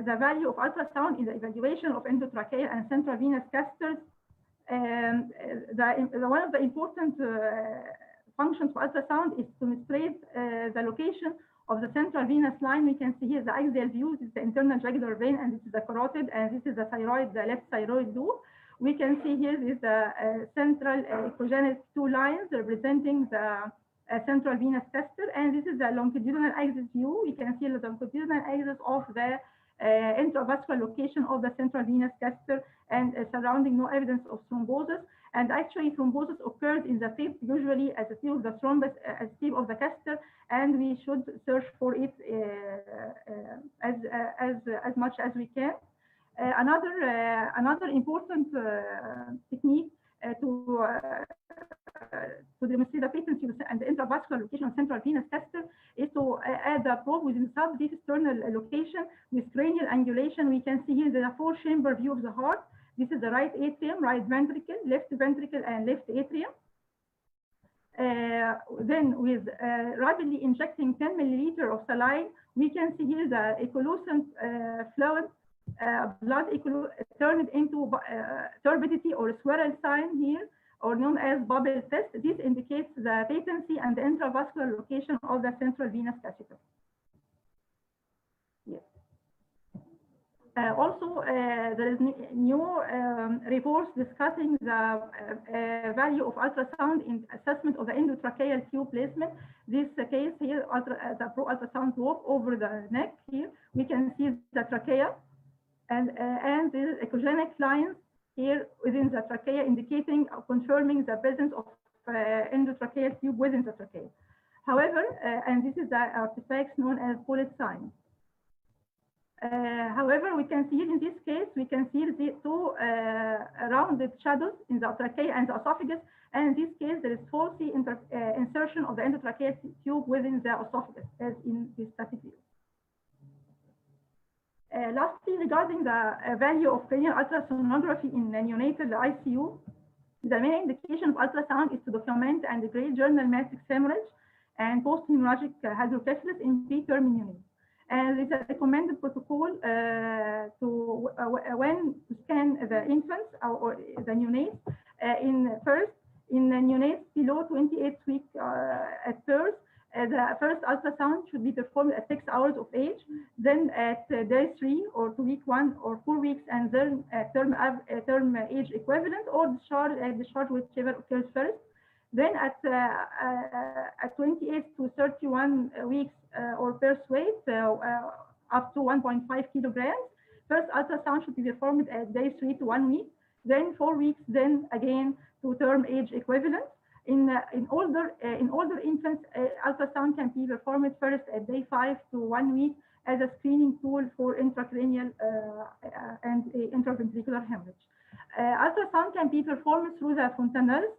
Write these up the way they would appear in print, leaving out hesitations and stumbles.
the value of ultrasound in the evaluation of endotracheal and central venous catheters. One of the important functions for ultrasound is to demonstrate the location of the central venous line. We can see here the axial view. This is the internal jugular vein, and this is the carotid, and this is the thyroid, the left thyroid loop. We can see here is the central echogenic two lines representing the central venous catheter, and this is the longitudinal axis view. We can see the longitudinal axis of the intravascular location of the central venous catheter, and surrounding no evidence of thrombosis. And actually, thrombosis occurs in the tip, usually at the tip of the thrombus, at the tip of the catheter, and we should search for it as much as we can. Another important technique to demonstrate the patency and the intravascular location of central venous catheter is to add a probe within this external location with cranial angulation. We can see here the four-chamber view of the heart. This is the right atrium, right ventricle, left ventricle, and left atrium. Then with rapidly injecting 10 milliliter of saline, we can see here the equiescent fluid, blood turned into turbidity or swirl sign here, or known as bubble test. This indicates the patency and the intravascular location of the central venous catheter. Yes. Also, there is new reports discussing the value of ultrasound in assessment of the endotracheal tube placement. This case here, the ultrasound probe over the neck here, we can see the trachea, and the echogenic lines here within the trachea, indicating or confirming the presence of endotracheal tube within the trachea. However, and this is the artifacts known as bullet signs. However, we can see in this case, we can see the two rounded shadows in the trachea and the esophagus. And in this case, there is faulty insertion of the endotracheal tube within the esophagus, as in this static view. Lastly, regarding the value of cranial ultrasonography in neonatal ICU, the main indication of ultrasound is to document and degrade journal matrix hemorrhage and post-hemorrhagic hydrocephalus in preterm neonates. And it's a recommended protocol when to scan the infants or the neonates. In neonates below 28 weeks at birth, the first ultrasound should be performed at 6 hours of age, then at day 3 or to week 1 or 4 weeks, and then term age equivalent or discharge whichever occurs first. Then at 28 to 31 weeks or birth weight up to 1.5 kilograms, first ultrasound should be performed at day 3 to 1 week, then 4 weeks, then again to term age equivalent. In older infants, ultrasound can be performed first at day 5 to 1 week as a screening tool for intracranial and intraventricular hemorrhage. Ultrasound can be performed through the fontanelles.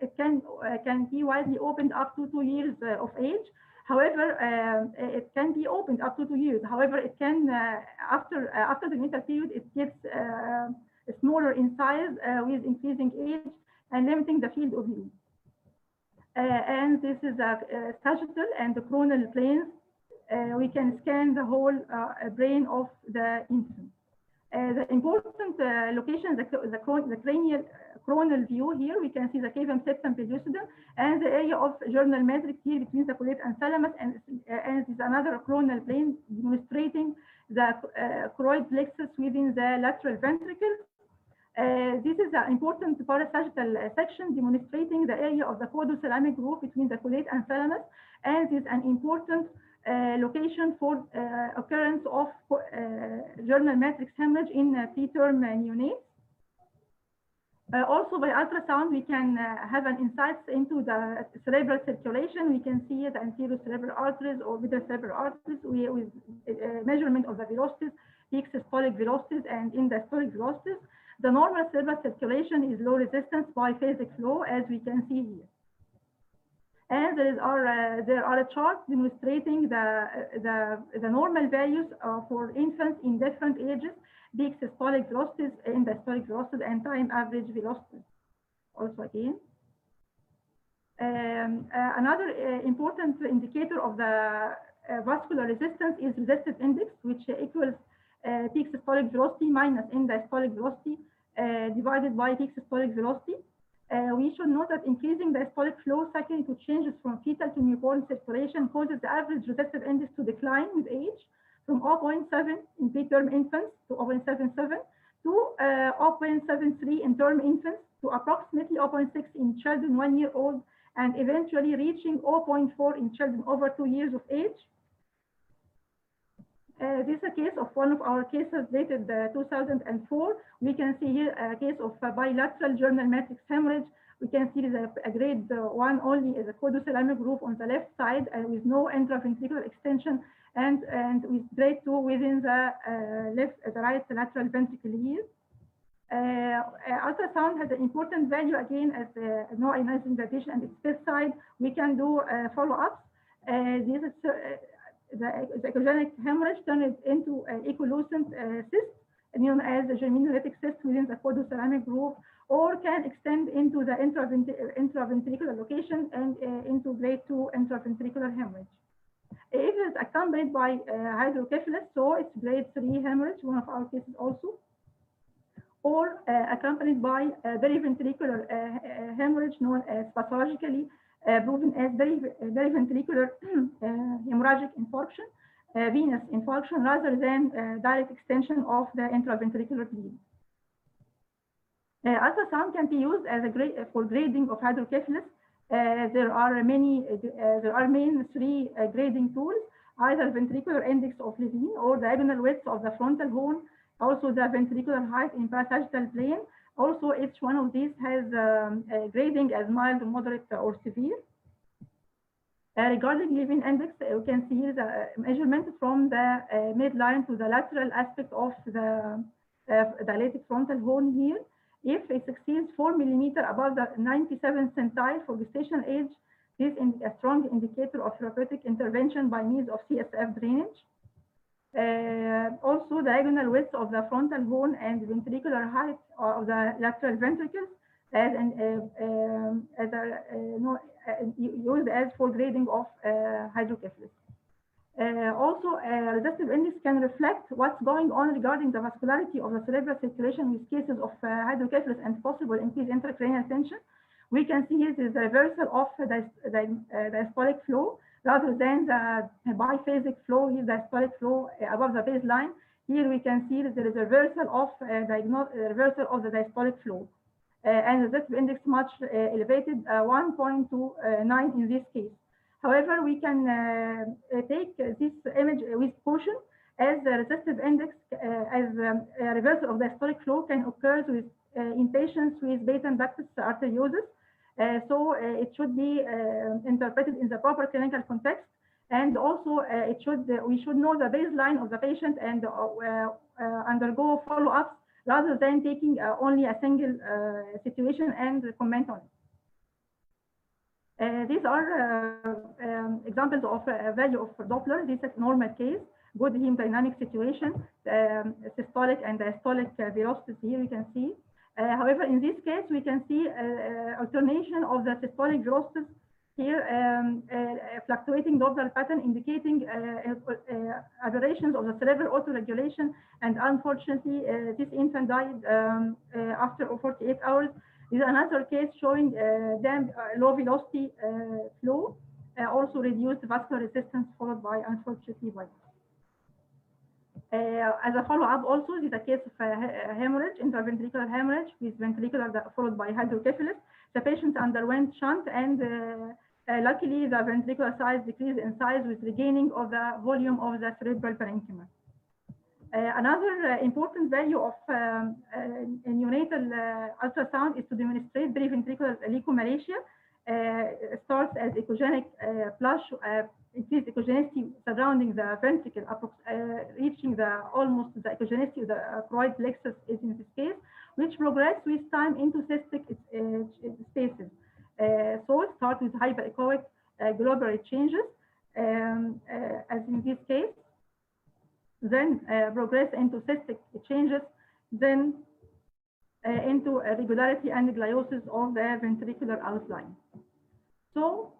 It can be widely opened up to 2 years of age. However, it can be opened up to 2 years. However, it can after the neonatal period, it gets smaller in size with increasing age and limiting the field of view. And this is a sagittal and the coronal planes. We can scan the whole brain of the infant. The important location, the coronal view here, we can see the cavum septum pellucidum and the area of journal matrix here between the caudate and thalamus, and this is another coronal plane demonstrating the choroid plexus within the lateral ventricle. This is an important parasagittal section demonstrating the area of the caudothalamic groove between the caudate and thalamus, and is an important location for occurrence of journal matrix hemorrhage in preterm neonates. Also, by ultrasound, we can have an insight into the cerebral circulation. We can see the anterior cerebral arteries or middle cerebral arteries with measurement of the velocities, peak systolic velocities and end-diastolic velocities. The normal cerebral circulation is low resistance biphasic flow, as we can see here. And there are charts demonstrating the normal values for infants in different ages, peak systolic velocities, end-diastolic velocities, and time average velocities. Also again. Another important indicator of the vascular resistance is resistive index, which equals peak systolic velocity minus end diastolic velocity divided by peak systolic velocity. We should note that increasing diastolic flow secondary to changes from fetal to newborn circulation causes the average resistive index to decline with age from 0.7 in preterm infants to 0.77 to 0.73 in term infants to approximately 0.6 in children 1 year old, and eventually reaching 0.4 in children over 2 years of age. This is a case of one of our cases dated 2004. We can see here a case of bilateral germinal matrix hemorrhage. We can see a grade 1 only as a caudothalamic groove on the left side with no intraventricular extension, and with grade 2 within the right lateral ventricle here. Ultrasound has an important value again as no ionizing radiation and its bedside. We can do follow-ups. This is the echogenic hemorrhage turned into an equilucent cyst known as the germinolatic cyst within the caudothalamic groove, or can extend into the intraventricular location and into grade 2 intraventricular hemorrhage. If it is accompanied by hydrocephalus, so it's grade 3 hemorrhage, one of our cases also, or accompanied by periventricular hemorrhage known as pathologically proven as periventricular hemorrhagic infarction, venous infarction, rather than direct extension of the intraventricular bleed. Ultrasound can be used as a for grading of hydrocephalus. There are main 3 grading tools: either ventricular index of Levine or diagonal width of the frontal horn, also the ventricular height in parasagittal plane. Also, each one of these has grading as mild, moderate, or severe. Regarding Levine index, you can see the measurement from the midline to the lateral aspect of the dilated frontal horn here. If it exceeds 4 millimeters above the 97th centile for gestational age, this is a strong indicator of therapeutic intervention by means of CSF drainage. Also, diagonal width of the frontal horn and ventricular height of the lateral ventricles used as for grading of hydrocephalus. Also, resistive index can reflect what's going on regarding the vascularity of the cerebral circulation with cases of hydrocephalus and possible increased intracranial tension. We can see here is the reversal of the diastolic flow rather than the biphasic flow, here diastolic flow above the baseline. Here we can see that there is a reversal of the diastolic flow. And the resistive index much elevated, 1.29 in this case. However, we can take this image with caution, as the resistive index as a reversal of the diastolic flow can occur in patients with patent ductus arteriosus. So it should be interpreted in the proper clinical context, and also we should know the baseline of the patient and undergo follow-ups rather than taking only a single situation and comment on it. These are examples of value of Doppler. This is a normal case, good hemodynamic situation, systolic and diastolic velocities here we can see. However, in this case, we can see alternation of the systolic velocities here, fluctuating Doppler pattern indicating aberrations of the cerebral autoregulation. And unfortunately, this infant died after 48 hours. This is another case showing low velocity flow, also reduced vascular resistance followed by, unfortunately, by. As a follow-up, also, this is a case of hemorrhage, intraventricular hemorrhage with ventricular followed by hydrocephalus. The patient underwent shunt, and luckily the ventricular size decreased in size with regaining of the volume of the cerebral parenchyma. Another important value of neonatal ultrasound is to demonstrate periventricular leukomalacia. Starts as echogenic plush, increased echogenicity surrounding the ventricle, reaching almost the echogenicity of the choroid plexus is in this case, which progress with time into cystic spaces. So it starts with hyperechoic global changes, as in this case, then progress into cystic changes, then into regularity and gliosis of the ventricular outline. So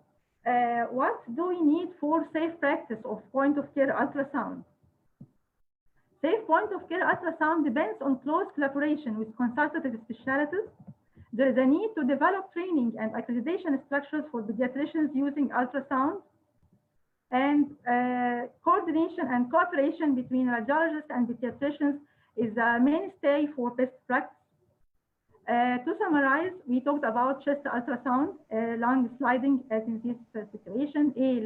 what do we need for safe practice of point-of-care ultrasound? Safe point of care ultrasound depends on close collaboration with consultative specialties. There is a need to develop training and accreditation structures for pediatricians using ultrasound, and coordination and cooperation between radiologists and pediatricians is a mainstay for best practice. To summarize, we talked about chest ultrasound, lung sliding as in this situation, A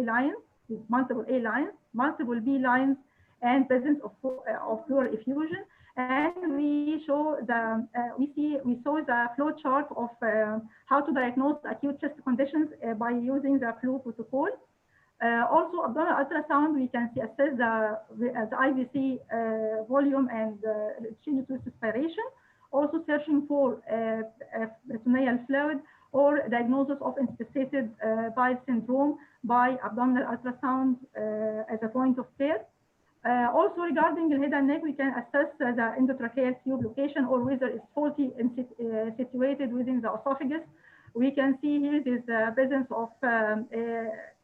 lines, with multiple A lines, multiple B lines, and presence of pleural effusion. And we saw the flow chart of how to diagnose acute chest conditions by using the flu protocol. Also, abdominal ultrasound, we can assess the IVC volume and change to respiration. Also searching for peritoneal fluid or diagnosis of insufficient bile syndrome by abdominal ultrasound as a point of care. Also regarding the head and neck, we can assess the endotracheal tube location or whether it's faulty and situated within the esophagus. We can see here is the presence of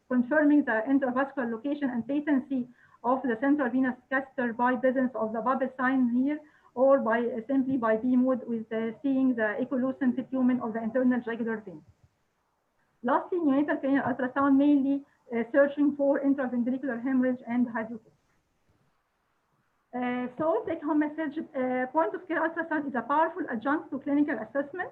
confirming the intravascular location and patency of the central venous catheter by presence of the bubble sign here, or by simply by B mode with seeing the equilucent bitumen of the internal jugular vein. Lastly, neonatal cranial ultrasound mainly searching for intraventricular hemorrhage and hydrocephalus. So take home message, point of care ultrasound is a powerful adjunct to clinical assessment.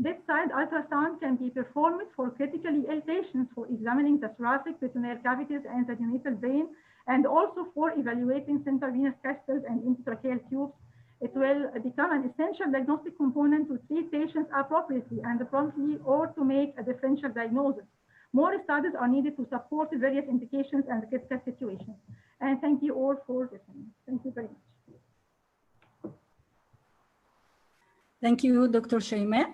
Bedside ultrasound can be performed for critically ill patients for examining the thoracic, peritoneal cavities and the neonatal vein, and also for evaluating central venous catheters and endotracheal tubes. It will become an essential diagnostic component to treat patients appropriately and promptly, or to make a differential diagnosis. More studies are needed to support various indications and critical situations. And thank you all for listening. Thank you very much. Thank you, Dr. Shaima,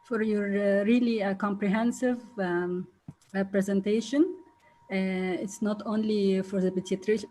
for your really comprehensive presentation. It's not only for the pediatrician